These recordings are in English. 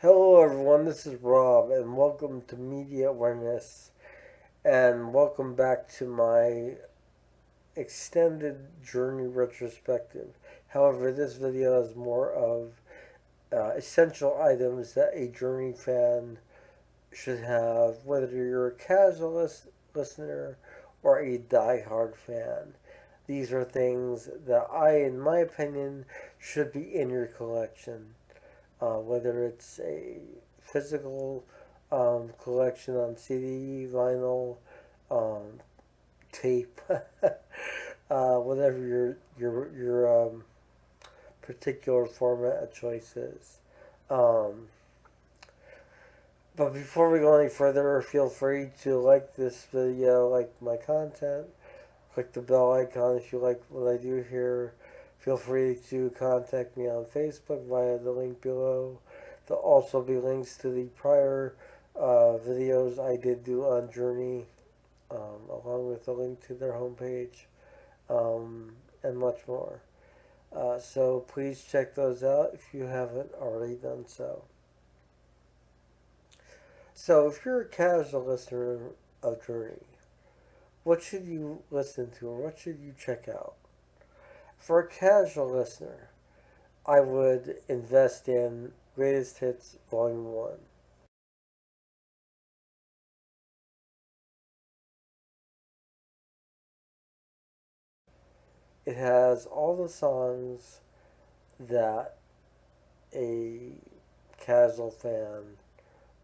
Hello, everyone. This is Rob, and welcome to Media Awareness, and welcome back to my extended journey retrospective. However, this video is more of essential items that a journey fan should have, whether you're a casual listener or a die-hard fan. These are things that in my opinion, should be in your collection. Whether it's a physical collection on CD, vinyl, um, tape, whatever your particular format of choice is. Um, but before we go any further, feel free to like this video, like my content, click the bell icon if you like what I do here. Feel free to contact me on Facebook via the link below. There'll also be links to the prior videos I did do on Journey, along with a link to their homepage, and much more. So please check those out if you haven't already done so. So if you're a casual listener of Journey, what should you listen to or what should you check out? For a casual listener, I would invest in Greatest Hits Volume 1. It has all the songs that a casual fan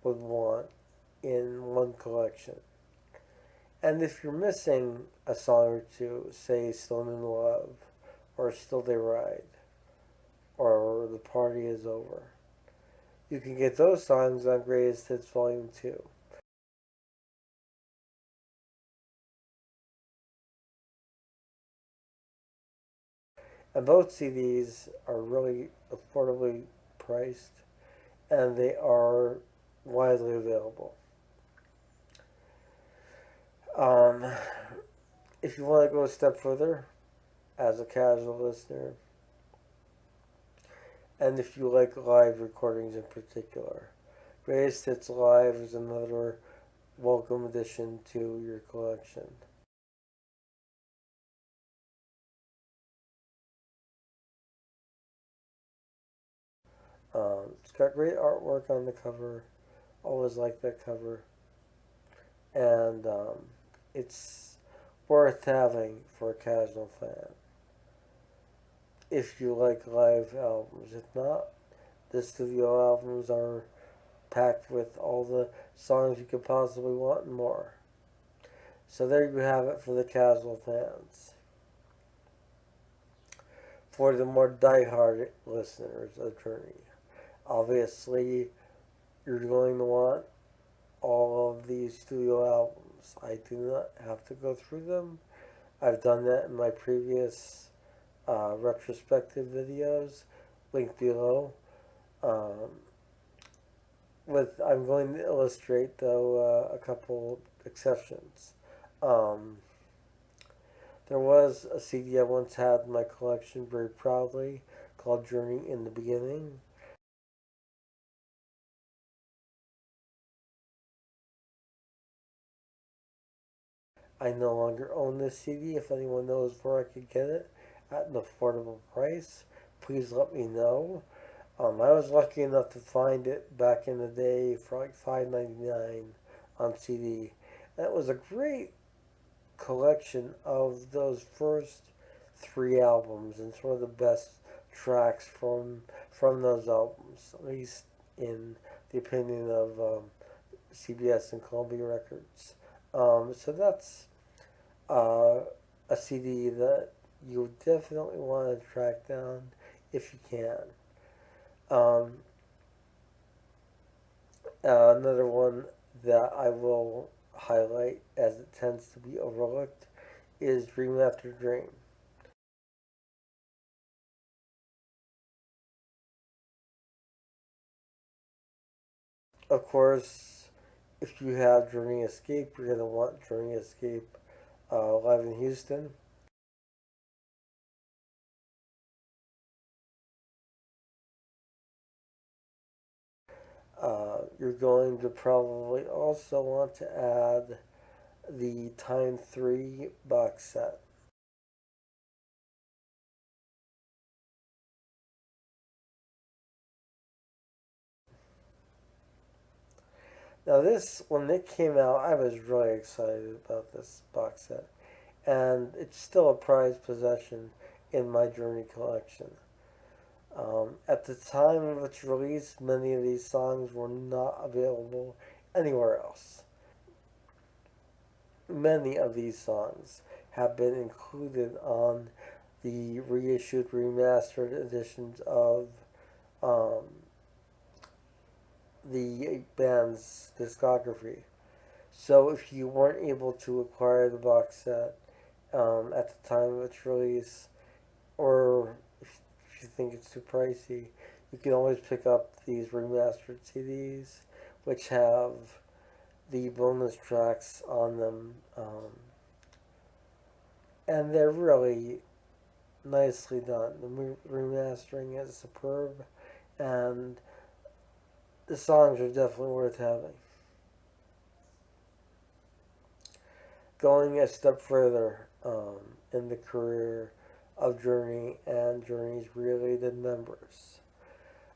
would want in one collection. And if you're missing a song or two, say Stone in Love, or Still They Ride, or The Party Is Over, you can get those songs on Greatest Hits Volume 2. And both CDs are really affordably priced, and they are widely available. Um, if you want to go a step further, as a casual listener, and if you like live recordings in particular, Greatest Hits Live is another welcome addition to your collection. It's got great artwork on the cover. Always like that cover. And it's worth having for a casual fan. If you like live albums. If not, the studio albums are packed with all the songs you could possibly want and more. So there you have it for the casual fans. For the more die-hard listeners of Journey, obviously you're going to want all of these studio albums. I do not have to go through them. I've done that in my previous retrospective videos, linked below. Um, I'm going to illustrate though a couple exceptions. Um, there was a CD I once had in my collection very proudly called Journey in the Beginning. I no longer own this CD. If anyone knows where I could get it at an affordable price, please let me know. I was lucky enough to find it back in the day for like $5.99 on CD. And it was a great collection of those first three albums and sort of the best tracks from those albums, at least in the opinion of CBS and Columbia Records. So that's uh, a CD that you definitely want to track down if you can. Um, Another one that I will highlight as it tends to be overlooked is Dream After Dream. Of course, if you have Journey Escape, you're going to want Journey Escape live in Houston. You're going to probably also want to add the Time 3 box set. Now, this, when it came out, I was really excited about this box set, and it's still a prized possession in my Journey collection. At the time of its release, many of these songs were not available anywhere else. Many of these songs have been included on the reissued, remastered editions of um, the band's discography. So if you weren't able to acquire the box set at the time of its release, or if you think it's too pricey, you can always pick up these remastered CDs, which have the bonus tracks on them, and they're really nicely done. The remastering is superb, and the songs are definitely worth having. Going a step further in the career of Journey and Journey's related members.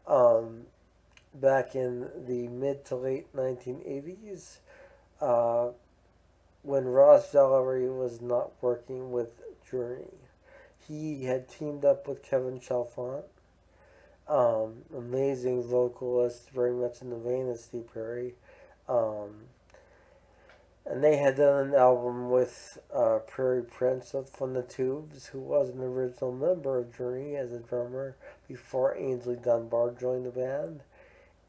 Um, Back in the mid to late 1980s, uh, when Ross Valerie was not working with Journey, he had teamed up with Kevin Chalfant, amazing vocalist, very much in the vein of Steve Perry. Um, and they had done an album with Prairie Prince from the Tubes, who was an original member of Journey as a drummer before Ainsley Dunbar joined the band.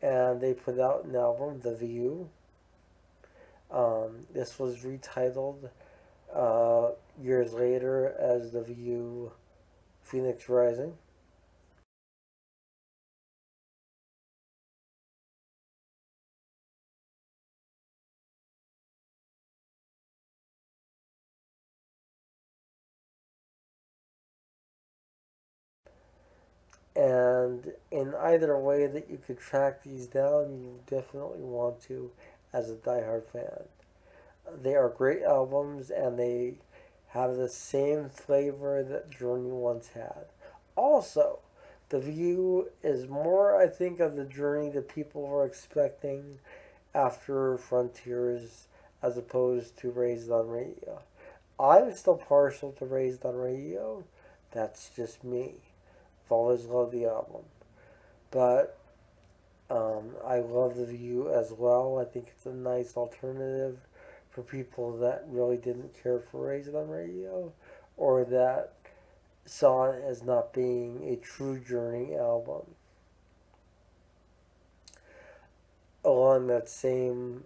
And they put out an album, The View. This was retitled years later as The View Phoenix Rising. And in either way that you could track these down, you definitely want to as a diehard fan. They are great albums and they have the same flavor that Journey once had. Also, The View is more, I think, of the Journey that people were expecting after Frontiers as opposed to Raised on Radio. I'm still partial to Raised on Radio. That's just me. I've always loved the album. But I love The View as well. I think it's a nice alternative for people that really didn't care for Raised on Radio or that saw it as not being a true Journey album. Along that same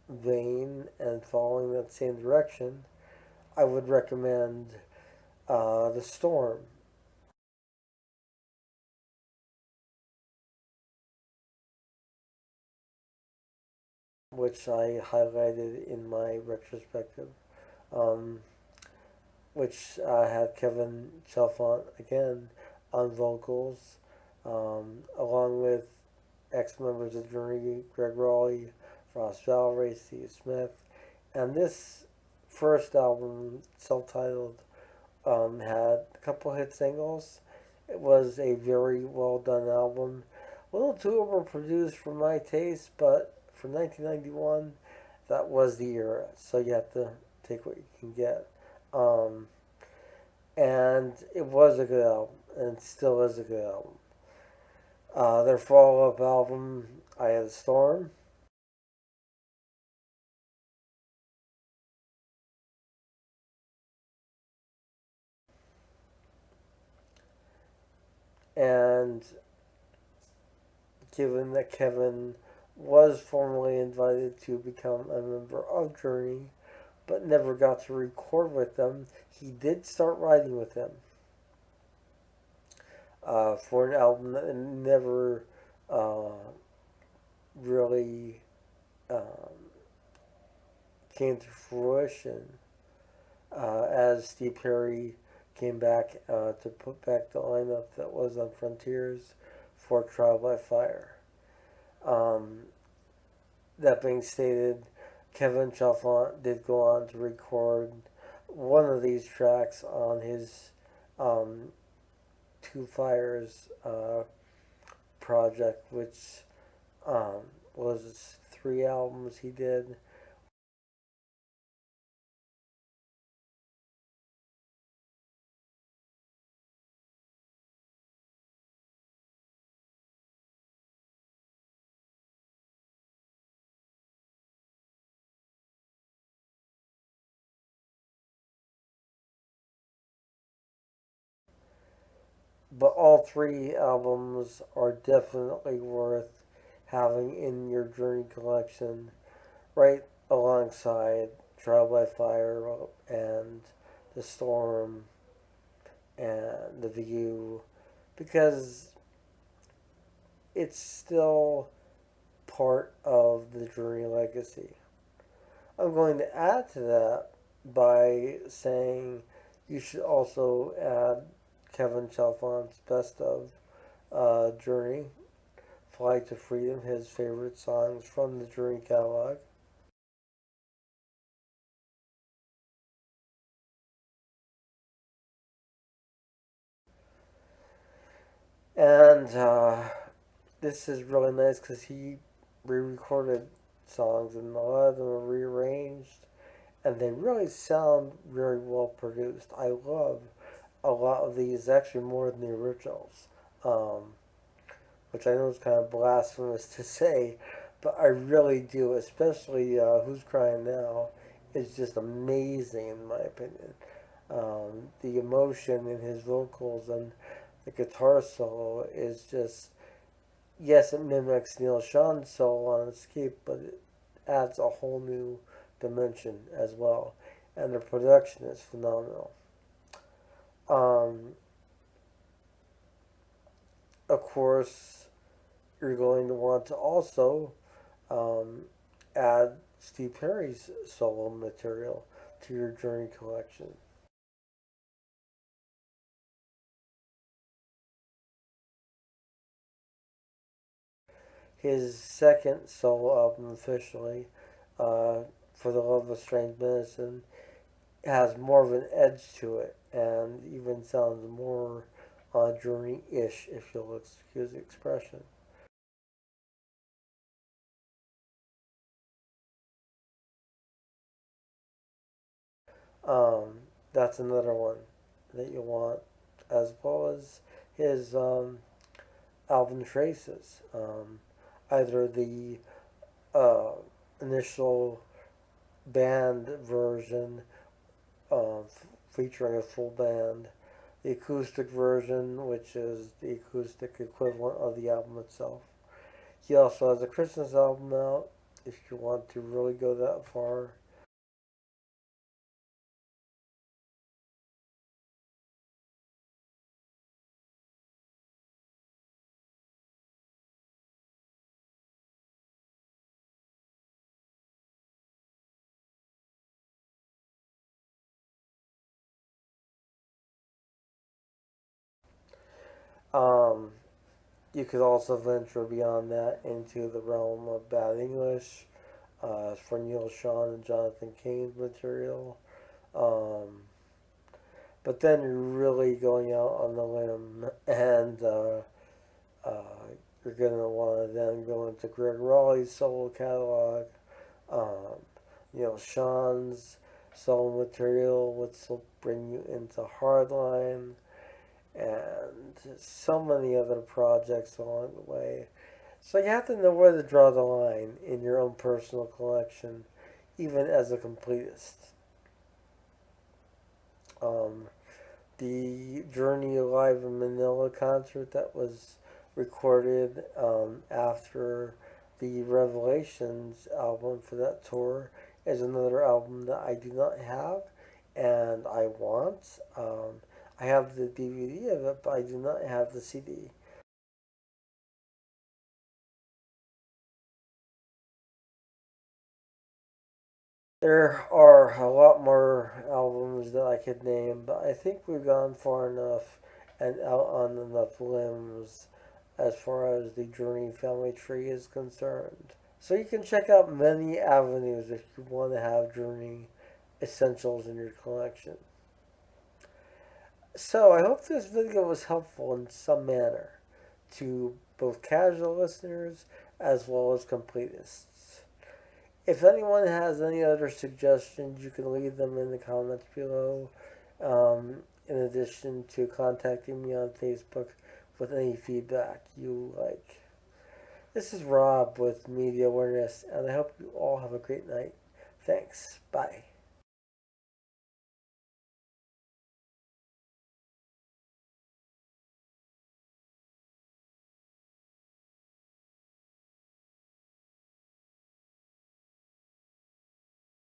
vein and following that same direction, I would recommend The Storm, which I highlighted in my retrospective, um, which had Kevin Chalfant again on vocals, along with ex members of Journey, Greg Rowley, Ross Valerie, Steve Smith. And this first album, self titled, had a couple hit singles. It was a very well done album. A little too overproduced for my taste, but for 1991, that was the era. So you have to take what you can get. Um, and it was a good album, and it still is a good album. Their follow up album, I Had a Storm, and given that Kevin was formally invited to become a member of Journey, but never got to record with them, he did start writing with them for an album that never uh, really um, came to fruition as Steve Perry came back to put back the lineup that was on Frontiers for Trial by Fire. Um, that being stated, Kevin Chalfant did go on to record one of these tracks on his um, Two Fires project, which um, was 3 albums he did. But all 3 albums are definitely worth having in your Journey collection, right alongside Trial by Fire and The Storm and The View, because it's still part of the Journey legacy. I'm going to add to that by saying you should also add Kevin Chalfant's best of Journey, Flight to Freedom, his favorite songs from the Journey catalog. And this is really nice because he re recorded songs and a lot of them are rearranged and they really sound very well produced. I love a lot of these, actually more than the originals, um, which I know is kind of blasphemous to say, but I really do, especially Who's Crying Now is just amazing in my opinion. The emotion in his vocals and the guitar solo is just, yes, it mimics Neil Sean's solo on Escape, but it adds a whole new dimension as well. And the production is phenomenal. Um, of course, you're going to want to also um, add Steve Perry's solo material to your Journey collection. His second solo album officially, uh, For the Love of Strange Medicine, has more of an edge to it and even sounds more Journey-ish, if you'll excuse the expression. Um, that's another one that you want, as well as his album Traces. Either the uh, initial band version featuring a full band, the acoustic version, which is the acoustic equivalent of the album itself. He also has a Christmas album out, if you want to really go that far. Um, you could also venture beyond that into the realm of bad English for Neil Sean and Jonathan Cain's material. Um, but then you're really going out on the limb, and uh, you're going to want to then go into Greg Raleigh's solo catalog, um, Neil Sean's solo material, which will bring you into Hardline, and so many other projects along the way. So you have to know where to draw the line in your own personal collection, even as a completist. Um, the Journey Live in Manila concert that was recorded after the Revelations album for that tour is another album that I do not have and I want. I have the DVD of it, but I do not have the CD. There are a lot more albums that I could name, but I think we've gone far enough and out on enough limbs as far as the Journey family tree is concerned. So you can check out many avenues if you want to have Journey essentials in your collection. So I hope this video was helpful in some manner to both casual listeners as well as completists. If anyone has any other suggestions, you can leave them in the comments below. In addition to contacting me on Facebook with any feedback you like. This is Rob with Media Awareness, and I hope you all have a great night. Thanks. Bye.